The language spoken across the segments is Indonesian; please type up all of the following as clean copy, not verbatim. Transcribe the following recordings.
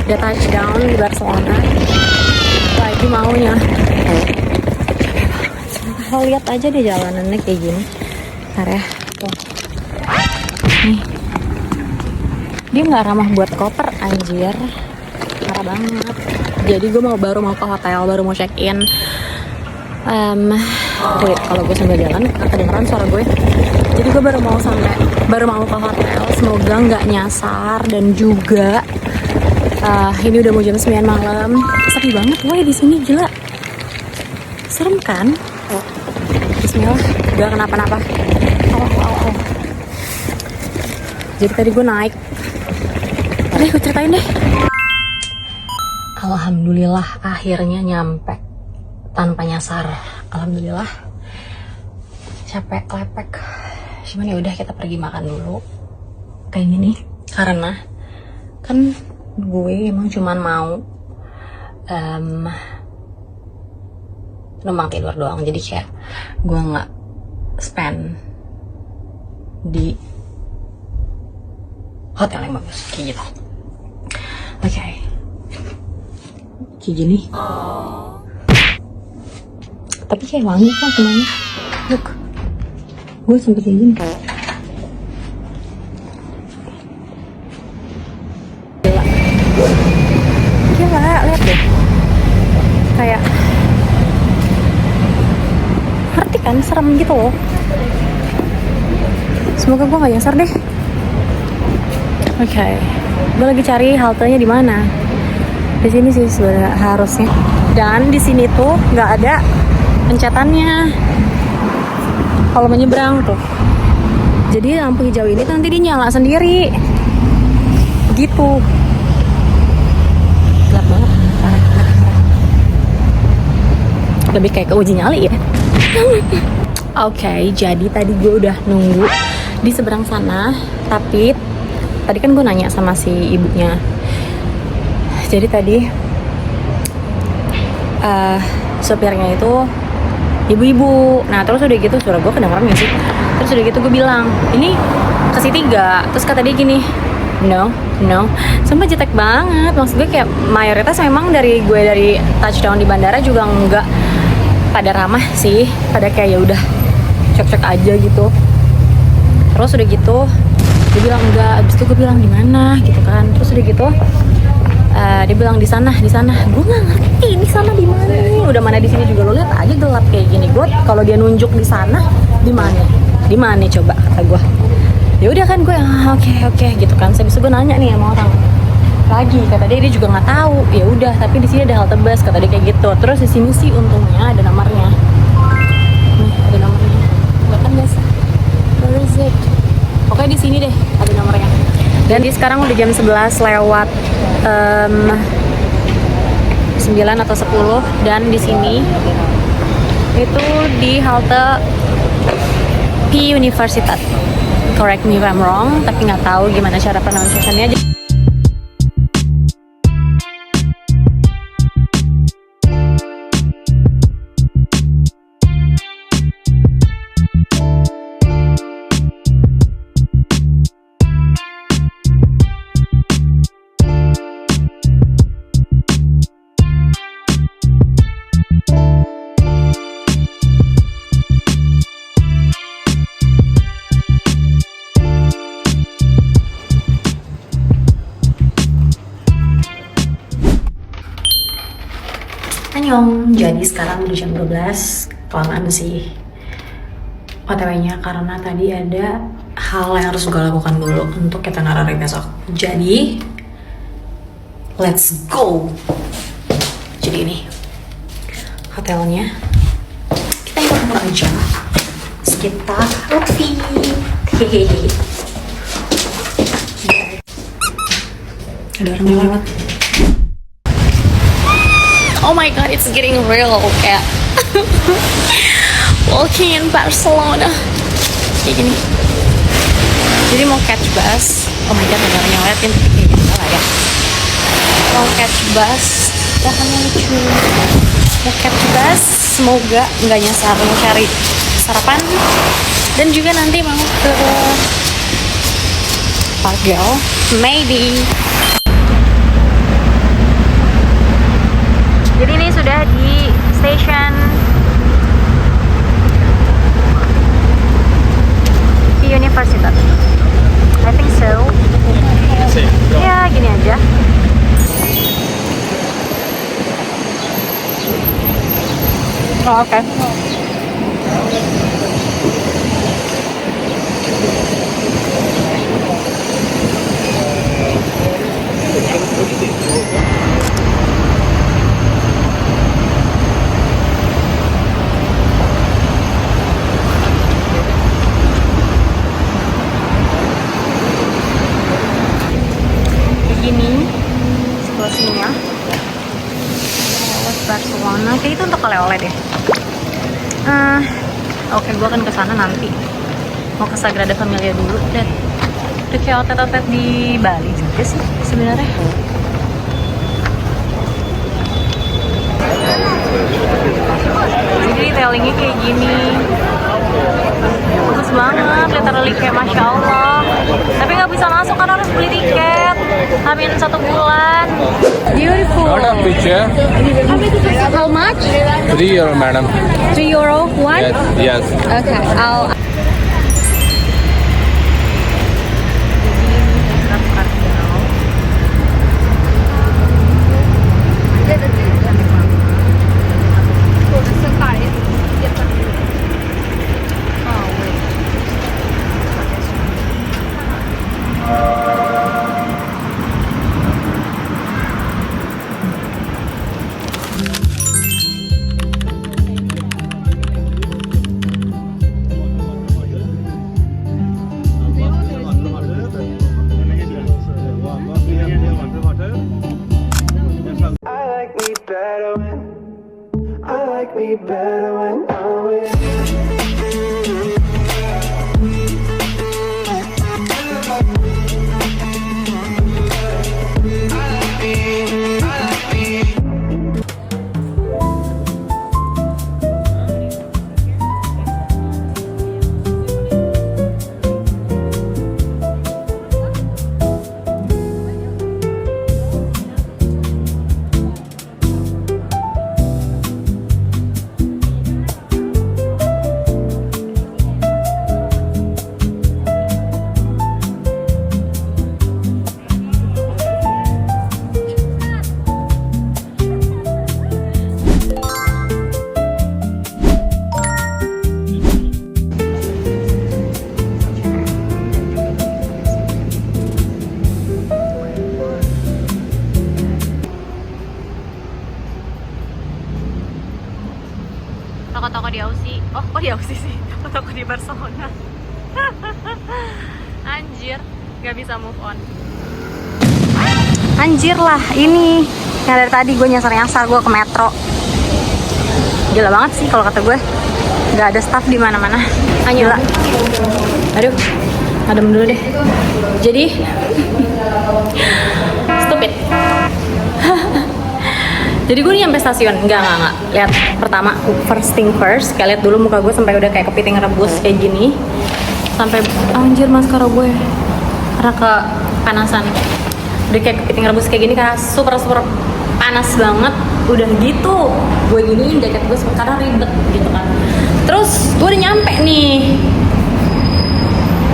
Udah touchdown di Barcelona. Lagi maunya. Lo lihat aja deh jalanannya kayak gini. Bentar ya. Tuh. Nih. Dia nggak ramah buat koper anjir. Parah banget. Jadi gue baru mau ke hotel, baru mau check in. Wait, kalau gue sambil jalan kedengeran suara gue. Jadi gue baru mau ke hotel. Semoga nggak nyasar. Dan juga ini udah mau jam 9 malam. Sepi banget woy di sini, gila. Serem kan? Bismillah, gak kenapa-napa. Oh. Jadi tadi gue naik. Gue ceritain deh. Alhamdulillah akhirnya nyampe tanpa nyasar. Alhamdulillah. Capek, lepek. Cuman ya udah kita pergi makan dulu. Kayak gini. Karena kan gue emang cuman mau numpang tidur doang. Jadi kayak gue nggak spend di hotel yang bagus kayak gitu. Oke. Kayak gini. Tapi kayak wangi kok semuanya. Look, gue sampai kayak gini. Gila, lihat deh. Kayak ngerti kan, serem gitu loh. Semoga gue nggak nyasar deh. Oke. Gue lagi cari haltenya di mana. Di sini sih sebenarnya harusnya. Dan di sini tuh nggak ada pencetannya kalau menyeberang tuh. Jadi lampu hijau ini nanti dia nyala sendiri. Gitu. Gelap banget. Lebih kayak keuji nyali ya. Oke, jadi tadi gue udah nunggu di seberang sana. Tapi tadi kan gue nanya sama si ibunya. Jadi tadi sopirnya itu ibu-ibu. Nah terus udah gitu suara gue kedengeran gak sih? Terus udah gitu gue bilang ini kasih 3. Terus kata dia gini, no. Sumpah jetek banget. Maksud gue kayak mayoritas memang dari touchdown di bandara juga nggak pada ramah sih. Pada kayak ya udah cek aja gitu. Terus udah gitu dia bilang enggak. Abis itu gue bilang di mana gitu kan. Terus udah gitu dia bilang di sana. Gue nggak ngerti di sana di mana. Udah mana di sini juga lo lihat aja gelap kayak gini. Gue kalau dia nunjuk di sana di mana coba kata gue. Ya udah kan gue oke gitu kan. Habis itu gue nanya nih sama orang lagi, kata dia juga nggak tahu. Ya udah, tapi di sini ada halte bus kata dia kayak gitu. Terus di sini sih untungnya ada nomornya. Nih ada nomornya. Nggak kan biasa. Where is it? Pokoknya di sini deh ada nomornya. Dan di sekarang udah jam 11 lewat 9 atau 10. Dan di sini itu di halte P Universitat. Correct me if I'm wrong, tapi nggak tahu gimana cara pronunciation-nya. Annyeong. Jadi sekarang udah jam 12. Kelamaan sih OTW-nya karena tadi ada hal yang harus gue lakukan dulu untuk kita narari besok. Jadi let's go. Jadi ini hotelnya. Kita ngomong aja sekitar outfit. Hehehe. Ada orang yang lewat. Oh my god, it's getting real kayak walking in Barcelona kayak gini. Jadi mau catch bus. Oh my god, ada orang yang liatin tapi kayak gitu lah ya. Mau catch bus, bahkan lucu. Mau catch bus, semoga nggak nyasar, mau cari sarapan dan juga nanti mau ke Parkdale, maybe. Jadi ini sudah di station Universitas. I think so. Ya, gini aja. Oh, oke. Begini situasinya. Barcelona, kayak itu untuk oleh-oleh deh. Oke, gue akan ke sana nanti. Mau ke Sagrada Familia dulu dan udah kayak outlet-outlet di Bali juga sih sebenarnya. Jadi detailingnya kayak gini, bagus banget, literally kayak Masya Allah. Tapi nggak bisa masuk karena harus beli tiket. Amin 1 bulan. Beautiful. Not a picture. How much? €3, madam. €3 one? Yes. Okay, I'll. Toko-toko di Aussie. Oh, kok di Aussie sih? Toko-toko di Barcelona. Anjir, gak bisa move on. Anjir lah, ini yang dari tadi gue nyasar-nyasar, gue ke metro. Gila banget sih kalau kata gue. Gak ada staff di mana-mana. Gila. Aduh, adem dulu deh. Jadi stupid. Jadi gue nyampe stasiun, enggak. Lihat pertama, first thing first, kayak lihat dulu muka gue sampai udah kayak kepiting rebus kayak gini. Sampai anjir maskara gue karena kepanasan. Udah kayak kepiting rebus kayak gini karena super panas banget. Udah gitu, gue giniin jaket gue karena ribet gitu kan. Terus gue udah nyampe nih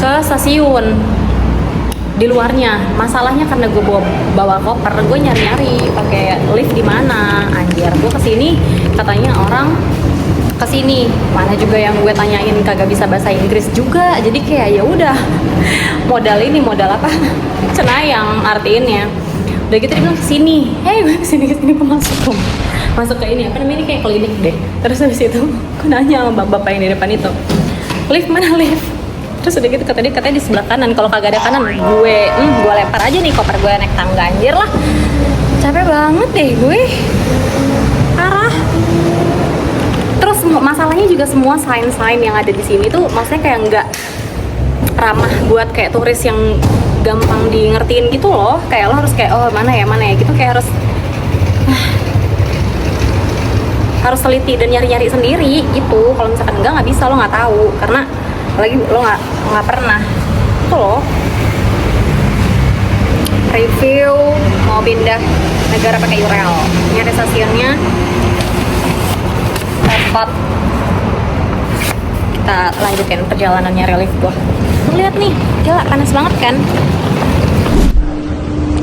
ke stasiun. Di luarnya, masalahnya karena gue bawa koper, gue nyari-nyari pakai lift di mana. Anjir, gue kesini katanya orang kesini, mana juga yang gue tanyain kagak bisa bahasa Inggris juga. Jadi kayak ya udah modal apa cenayang artiinnya. Udah gitu dia bilang kesini, gue kesini gue masuk ke ini apa namanya, ini kayak klinik deh. Terus habis itu gue nanya sama bapak yang di depan itu, lift mana lift? Terus udah gitu katanya di sebelah kanan. Kalau kagak ada kanan, gue lempar aja nih koper gue naik tangga. Anjir lah, capek banget deh gue, parah. Terus masalahnya juga semua sign-sign yang ada di sini tuh maksudnya kayak nggak ramah buat kayak turis yang gampang di ngertiin gitu loh. Kayak lo harus kayak mana ya gitu, kayak harus teliti dan nyari-nyari sendiri gitu. Kalau misalkan nggak bisa, lo nggak tahu karena lagi lo nggak pernah itu loh. review mau pindah negara pakai Eurail. Ini ada stasiunnya. Dapat. Kita lanjutin perjalanannya relief gua. Tuh, lihat nih, gila panas banget kan?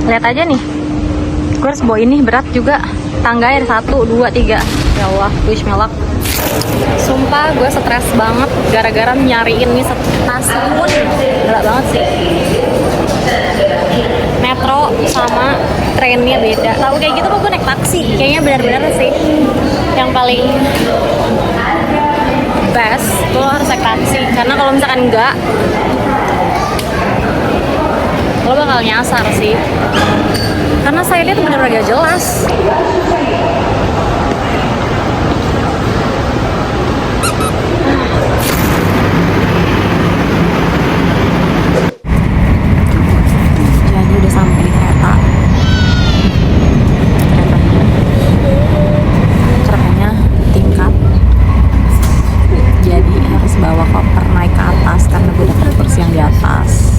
Lihat aja nih. Gue harus bawa ini berat juga. Tangganya ada 1, 2, 3. Ya Allah, wish me luck. Sumpah gue stres banget gara-gara nyariin nih stasiun. Gila banget sih. Metro sama trennya beda. Tahu kayak gitu kok gue naik taksi. Kayaknya benar-benar sih yang paling best lo harus naik taksi. Karena kalau misalkan enggak, lo bakal nyasar sih. Karena saya tuh benar-benar gak jelas. Jadi udah sampai di kereta. Keretanya tingkat. Jadi harus bawa koper naik ke atas karena gue dapet kursi yang di atas.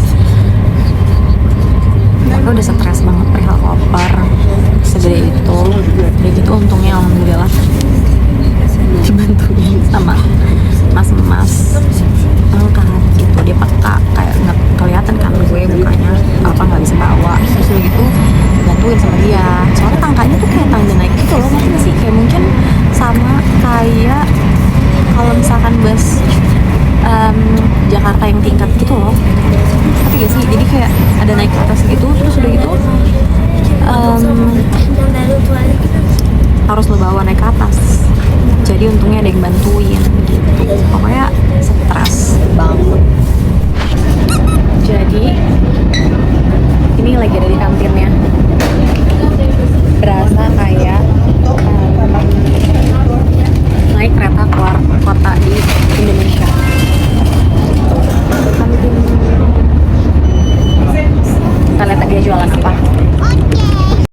Gue udah stres banget perihal koper segede itu. Udah gitu untungnya alhamdulillah dibantuin sama mas-mas angkat gitu. Dia peka, kayak nggak kelihatan kan gue mukanya apa nggak bisa bawa. Terus udah gitu dibantuin sama dia. Soalnya tangkanya tuh kayak tangga naik gitu loh, ngerti nggak sih? Kayak mungkin sama kayak kalau misalkan bus Jakarta yang tingkat gitu loh. Tapi gak sih, jadi kayak ada naik ke atas gitu, terus udah gitu harus lo bawa naik ke atas. Jadi untungnya ada yang bantuin gitu. Pokoknya stres banget. Jadi ini lagi ada di kantinnya. Berasa kayak naik kereta keluar kota di Indonesia. Kita lihat dia jualan apa.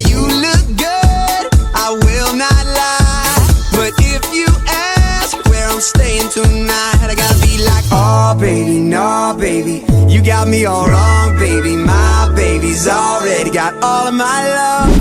You look good, I will not lie. But if you ask where I'm staying tonight, I gotta be like, oh baby, no baby, you got me all wrong, baby. My baby's already got all of my love.